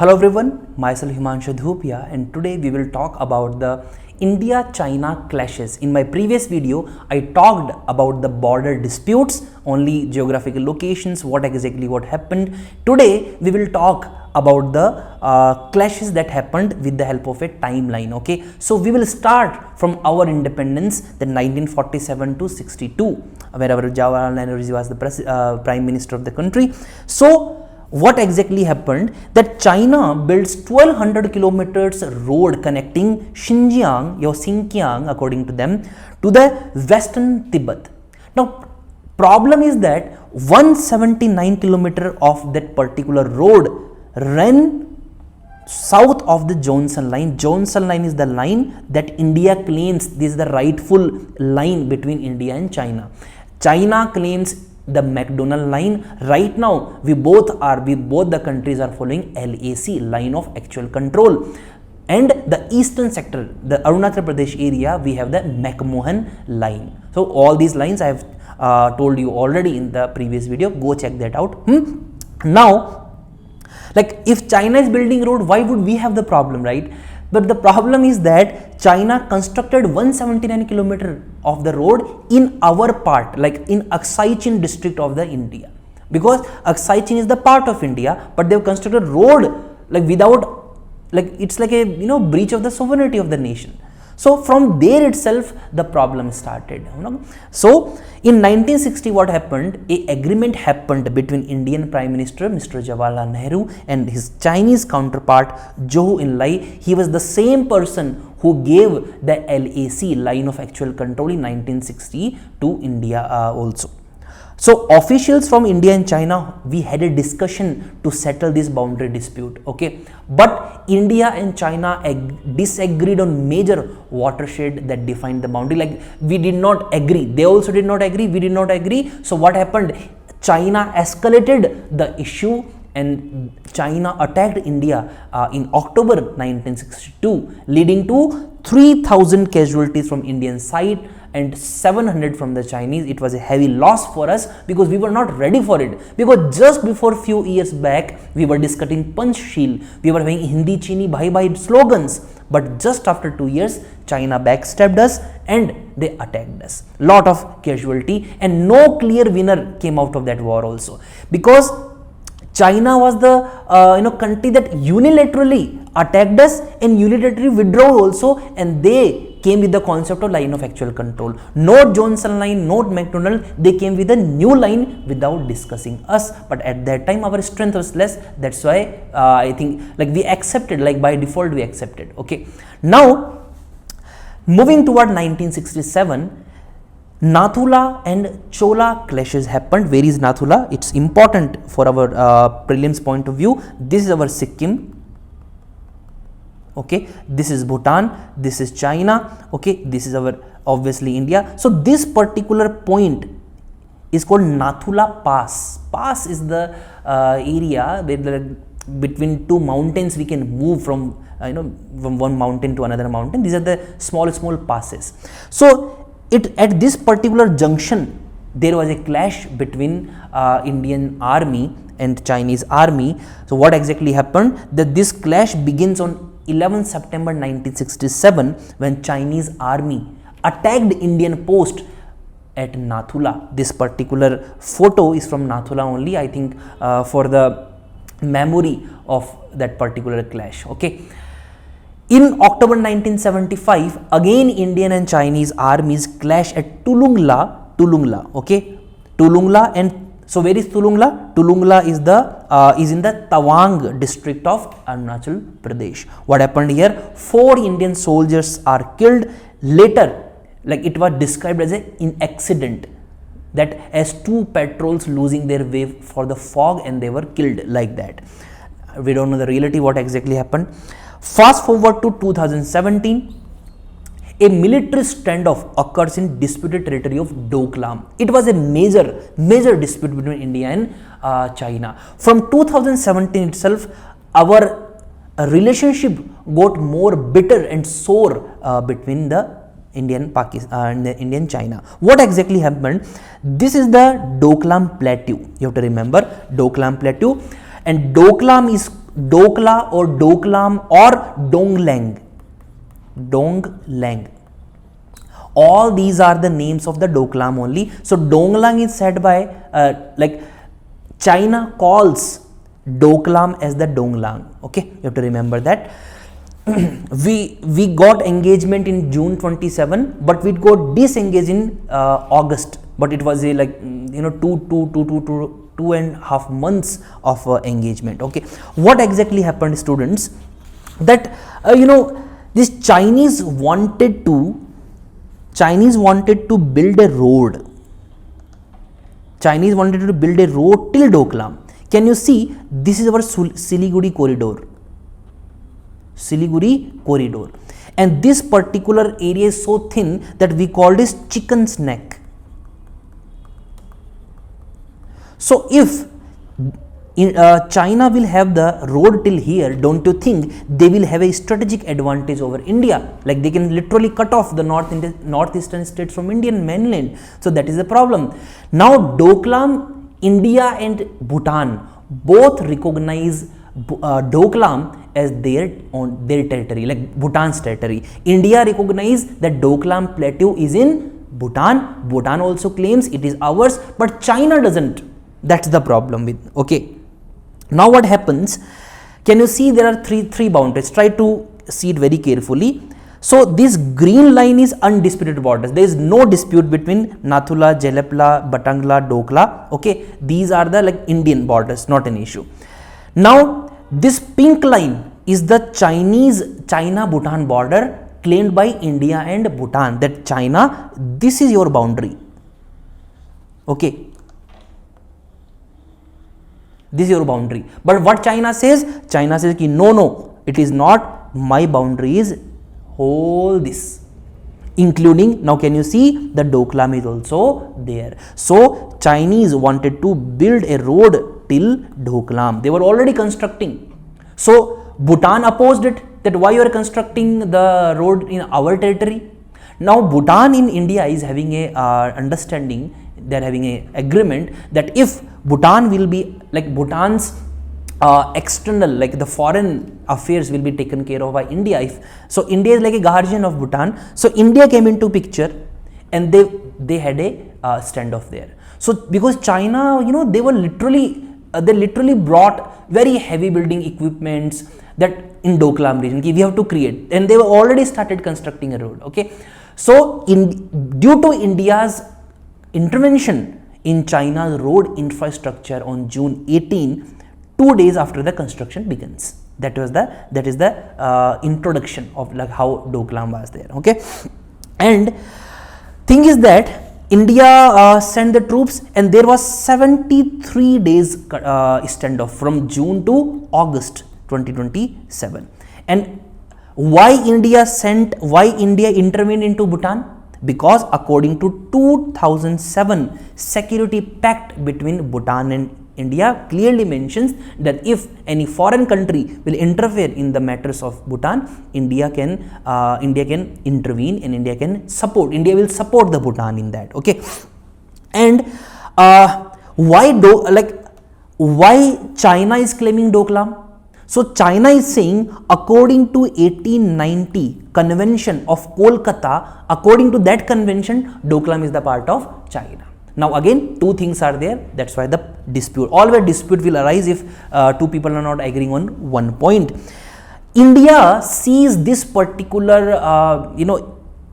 Hello everyone, myself Himanshu Dhupia, and today we will talk about the India-China clashes. In my previous video, I talked about the border disputes, only geographical locations, what happened. Today we will talk about the clashes that happened with the help of a timeline. Okay, so we will start from our independence, the 1947 to 62, wherever Jawaharlal Nehru was the Prime Minister of the country. So what exactly happened, that China builds 1200 kilometers road connecting Xinjiang or Xinjiang according to them to the western Tibet. Now problem is that 179 kilometer of that particular road ran south of the Johnson line. Johnson line is the line that India claims this is the rightful line between India and China. China claims the McDonald line. Right now we both the countries are following LAC, line of actual control, and the eastern sector, the Arunachal Pradesh area, we have the McMahon line. So all these lines I have told you already in the previous video, go check that out. Now, like, if China is building road, why would we have the problem, right? But the problem is that China constructed 179 kilometer of the road in our part, like in Aksai Chin district of the India, because Aksai Chin is the part of India, but they have constructed road like without, like, it's like a breach of the sovereignty of the nation. So from there itself the problem started. So in 1960 what happened, a agreement happened between Indian Prime Minister Mr. Jawaharlal Nehru and his Chinese counterpart Zhou Enlai. He was the same person who gave the LAC, line of actual control, in 1960 to India also. So officials from India and China, we had a discussion to settle this boundary dispute, okay, but India and China disagreed on major watershed that defined the boundary. Like, we did not agree, they also did not agree, we did not agree. So what happened, China escalated the issue and China attacked India in October 1962, leading to 3,000 casualties from Indian side and 700 from the Chinese. It was a heavy loss for us because we were not ready for it, because just before few years back we were discussing Panchsheel, we were having Hindi Chini Bhai Bhai slogans, but just after 2 years China backstabbed us and they attacked us. Lot of casualty, and no clear winner came out of that war also, because China was the country that unilaterally attacked us and unilaterally withdrew also, and they came with the concept of line of actual control. Not Johnson line, not McDonald, they came with a new line without discussing us. But at that time our strength was less, that's why I think, like, we accepted, like by default we accepted. Okay, now moving toward 1967, Natula and Chola clashes happened. Where is Natula? It's important for our prelims point of view. This is our Sikkim. Okay, this is Bhutan, this is China. Okay, this is our obviously India. So this particular point is called Nathula Pass. Pass is the area where between two mountains we can move from from one mountain to another mountain. These are the small passes. So at this particular junction there was a clash between Indian army and Chinese army. So what exactly happened, that this clash begins on 11 September 1967 when Chinese army attacked Indian post at Nathula. This particular photo is from Nathula only, I think, for the memory of that particular clash. Okay. In October 1975, again Indian and Chinese armies clash at Tulungla. Okay, Tulungla. And so where is Tulungla? Tulungla is in the Tawang district of Arunachal Pradesh. What happened here? 4 Indian soldiers are killed. Later, like, it was described as an accident, that as 2 patrols losing their way for the fog and they were killed like that. We don't know the reality what exactly happened. Fast forward to 2017. A military standoff occurs in disputed territory of Doklam. It was a major dispute between India and China. From 2017 itself, our relationship got more bitter and sore between the Indian China. What exactly happened? This is the Doklam Plateau. You have to remember Doklam Plateau, and Doklam is Dokla or Doklam or Donglang. Donglang. All these are the names of the Doklam only. So Donglang is said by like China calls Doklam as the Donglang. Okay, you have to remember that. we got engagement in June 27, but we got disengaged in August. But it was a like two and a half months of engagement. Okay, what exactly happened, students? That this Chinese wanted to build a road. Chinese wanted to build a road till Doklam. Can you see? This is our Siliguri corridor. Siliguri corridor. And this particular area is so thin that we call this chicken's neck. So if China will have the road till here, don't you think they will have a strategic advantage over India? Like they can literally cut off the northeastern states from Indian mainland. So that is the problem. Now Doklam, India and Bhutan both recognize Doklam as their territory, like Bhutan's territory. India recognize that Doklam plateau is in Bhutan. Bhutan also claims it is ours, but China doesn't. That's the problem with. Okay. Now what happens? Can you see there are three boundaries? Try to see it very carefully. So this green line is undisputed borders. There is no dispute between Nathula, Jelepla, Batangla, Dokla. Okay, these are the like Indian borders, not an issue. Now this pink line is the China-Bhutan border claimed by India and Bhutan. That China, this is your boundary. Okay. This is your boundary. But what China says? China says ki no, it is not. My boundary is whole this. Including, now can you see the Doklam is also there. So Chinese wanted to build a road till Doklam. They were already constructing. So Bhutan opposed it, that why you are constructing the road in our territory. Now Bhutan in India is having a understanding, they are having a agreement that if Bhutan will be like Bhutan's external, like the foreign affairs will be taken care of by India. So India is like a guardian of Bhutan. So India came into picture and they had a standoff there. So because China, they were literally brought very heavy building equipments that in Doklam region we have to create, and they were already started constructing a road. Okay, so due to India's intervention in China's road infrastructure on June 18, 2 days after the construction begins. That is the introduction of like how Doklam was there. Okay, and thing is that India sent the troops, and there was 73 days standoff from June to August 2027. And why India intervened into Bhutan? Because according to 2007 security pact between Bhutan and India clearly mentions that if any foreign country will interfere in the matters of Bhutan, India can intervene, and India will support the Bhutan in that. Okay, and why China is claiming Doklam? So China is saying, according to 1890 convention of Kolkata, according to that convention, Doklam is the part of China. Now again, two things are there. That's why the dispute, always dispute will arise if two people are not agreeing on one point. India sees this particular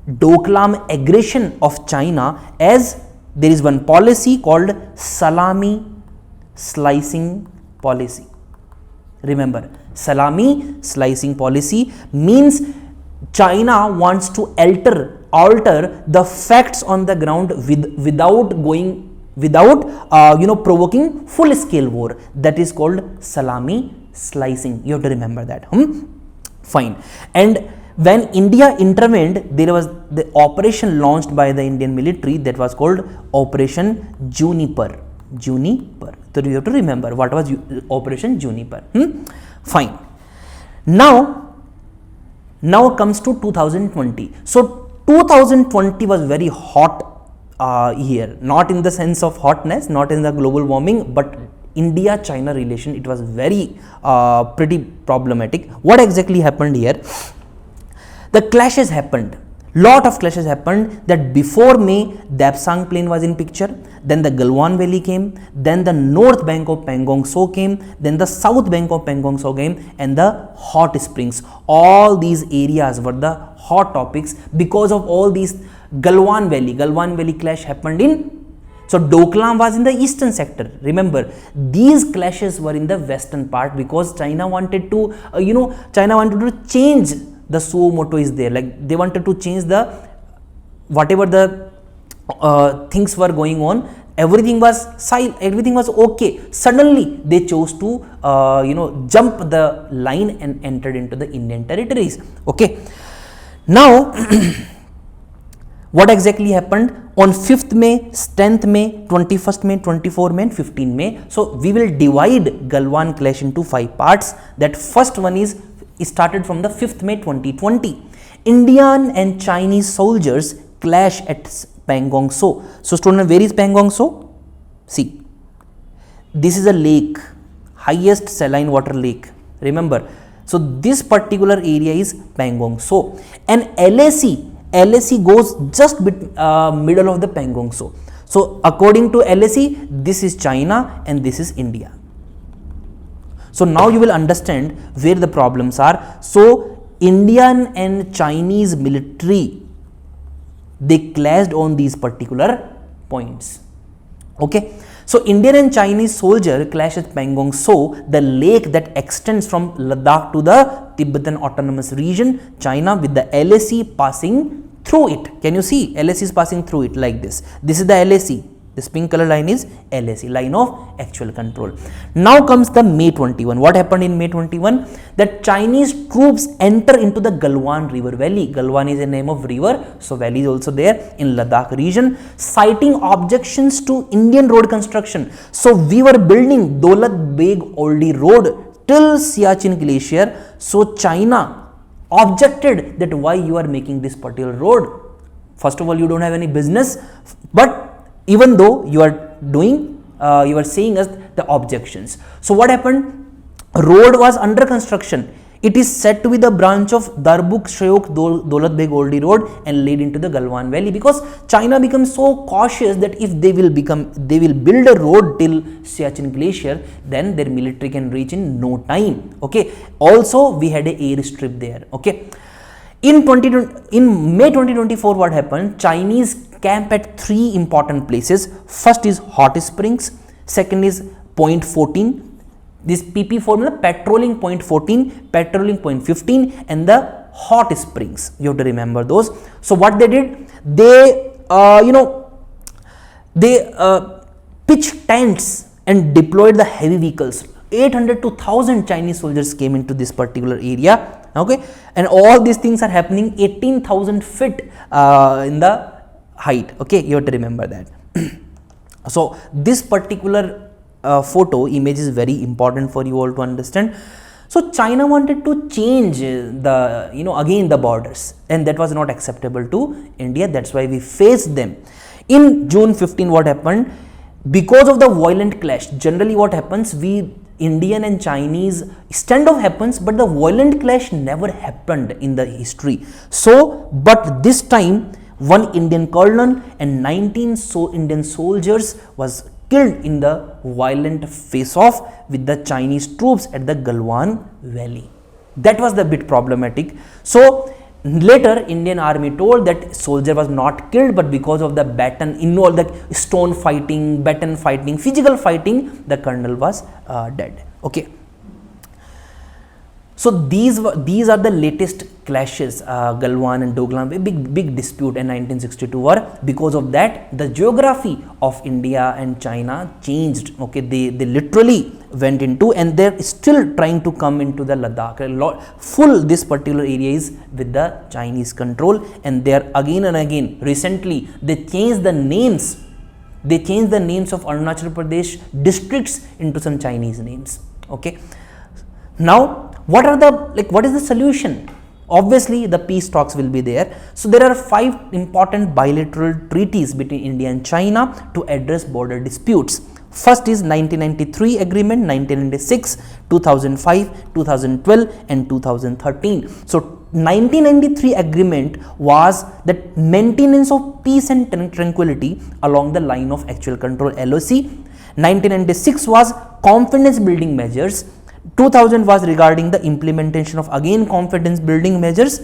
Doklam aggression of China as there is one policy called salami slicing policy. Remember, salami slicing policy means China wants to alter the facts on the ground without provoking full scale war. That is called salami slicing. You have to remember that. Fine. And when India intervened, there was the operation launched by the Indian military that was called Operation Juniper. So you have to remember what was Operation Juniper. Fine. Now comes to 2020. So 2020 was very hot year, not in the sense of hotness, not in the global warming, but India-China relation, it was very pretty problematic. What exactly happened here? The clashes happened. Lot of clashes happened. That before May, Dapsang plain was in picture, then the Galwan Valley came, then the north bank of Pangong So came, then the south bank of Pangong So came, and the hot springs. All these areas were the hot topics because of all these Galwan Valley clash happened in. So Doklam was in the eastern sector. Remember, these clashes were in the western part because China wanted to, China wanted to change the suo moto is there, like they wanted to change the whatever the things were going on, everything was silent, everything was okay. Suddenly they chose to jump the line and entered into the Indian territories. Okay, now what exactly happened on 5th May, 10th May, 21st May, 24 May and 15 May. So we will divide Galwan clash into 5 parts. That first one is started from the 5th May 2020. Indian and Chinese soldiers clash at Pangong So. So student, where is Pangong So? See, this is a lake, highest saline water lake. Remember, so this particular area is Pangong So, and LAC goes just middle of the Pangong So. So according to LAC, this is China and this is India. So now you will understand where the problems are. So Indian and Chinese military, they clashed on these particular points. Okay. So Indian and Chinese soldier clash at Pangong So, the lake that extends from Ladakh to the Tibetan Autonomous Region, China, with the LAC passing through it. Can you see? LAC is passing through it like this. This is the LAC. This pink color line is LAC, line of actual control. Now comes the May 21. What happened in May 21? That Chinese troops enter into the Galwan River Valley. Galwan is a name of river, so valley is also there in Ladakh region, citing objections to Indian road construction. So we were building Daulat Beg Oldie Road till Siachen Glacier. So China objected that why you are making this particular road. First of all, you don't have any business, but even though you are doing, you are saying us the objections. So what happened? Road was under construction. It is said to be the branch of Darbuk Shayok Daulat Beg Oldie Road and lead into the Galwan Valley, because China becomes so cautious that if they will build a road till Siachen Glacier, then their military can reach in no time. Okay. Also, we had a airstrip there. Okay. In May 2024, what happened? Chinese camp at 3 important places. First is hot springs, second is point 14. This PP formula, patrolling point 14, patrolling point 15, and the hot springs. You have to remember those. So what they did, they pitched tents and deployed the heavy vehicles. 800 to 1000 Chinese soldiers came into this particular area. Okay, and all these things are happening 18,000 feet in the height. Okay, you have to remember that. So this particular photo image is very important for you all to understand. So China wanted to change the again the borders, and that was not acceptable to India. That's why we faced them. In June 15, what happened? Because of the violent clash, generally what happens, Indian and Chinese standoff happens, but the violent clash never happened in the history. So, but this time, one Indian colonel and 19 Indian soldiers was killed in the violent face-off with the Chinese troops at the Galwan Valley. That was the bit problematic. So later, Indian army told that soldier was not killed, but because of the baton involved, the stone fighting, baton fighting, physical fighting, the colonel was dead. Okay. So these are the latest clashes, Galwan and Doklam, a big dispute in 1962 war. Because of that, the geography of India and China changed. Okay, they literally went into, and they're still trying to come into the Ladakh. This particular area is with the Chinese control, and they are again and again. Recently, they changed the names. They changed the names of Arunachal Pradesh districts into some Chinese names. Okay. Now, what is the solution? Obviously, the peace talks will be there. So there are 5 important bilateral treaties between India and China to address border disputes. First is 1993 agreement, 1996, 2005, 2012 and 2013. So 1993 agreement was that maintenance of peace and tranquility along the line of actual control LOC. 1996 was confidence building measures. 2000 was regarding the implementation of again confidence building measures.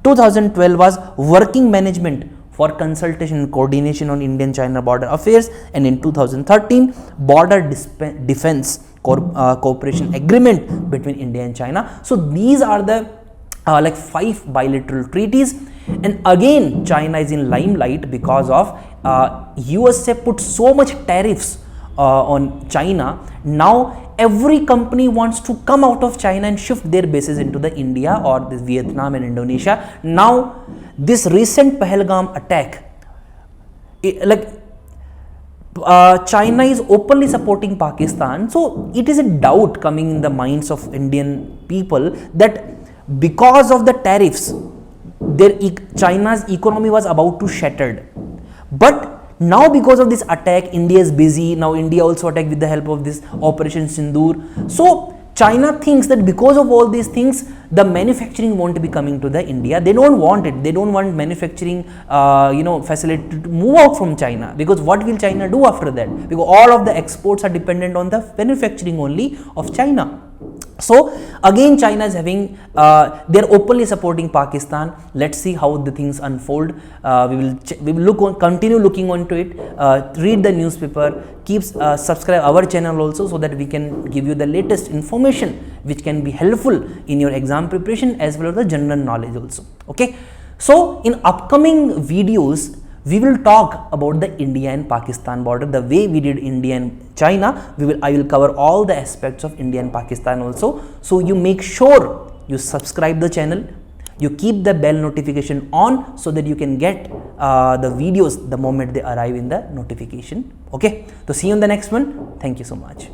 2012 was working management for consultation and coordination on Indian-China border affairs, and in 2013 border defense cooperation agreement between India and China. So these are the like 5 bilateral treaties, and again China is in limelight because of USA put so much tariffs on China. Now every company wants to come out of China and shift their bases into the India or this Vietnam and Indonesia. Now this recent Pahalgam attack, China is openly supporting Pakistan, so it is a doubt coming in the minds of Indian people that because of the tariffs China's economy was about to shattered. But now because of this attack, India is busy. Now India also attacked with the help of this Operation Sindoor. So China thinks that because of all these things, the manufacturing won't be coming to the India. They don't want it. They don't want manufacturing facility to move out from China, because what will China do after that? Because all of the exports are dependent on the manufacturing only of China. So again China is having, they are openly supporting Pakistan. Let's see how the things unfold. We will continue looking onto it. Read the newspaper, subscribe our channel also, so that we can give you the latest information which can be helpful in your exam preparation as well as the general knowledge also. Okay, so in upcoming videos we will talk about the India and Pakistan border, the way we did India and China. I will cover all the aspects of India and Pakistan also. So you make sure you subscribe the channel, you keep the bell notification on, so that you can get the videos the moment they arrive in the notification. Okay, so see you in the next one. Thank you so much.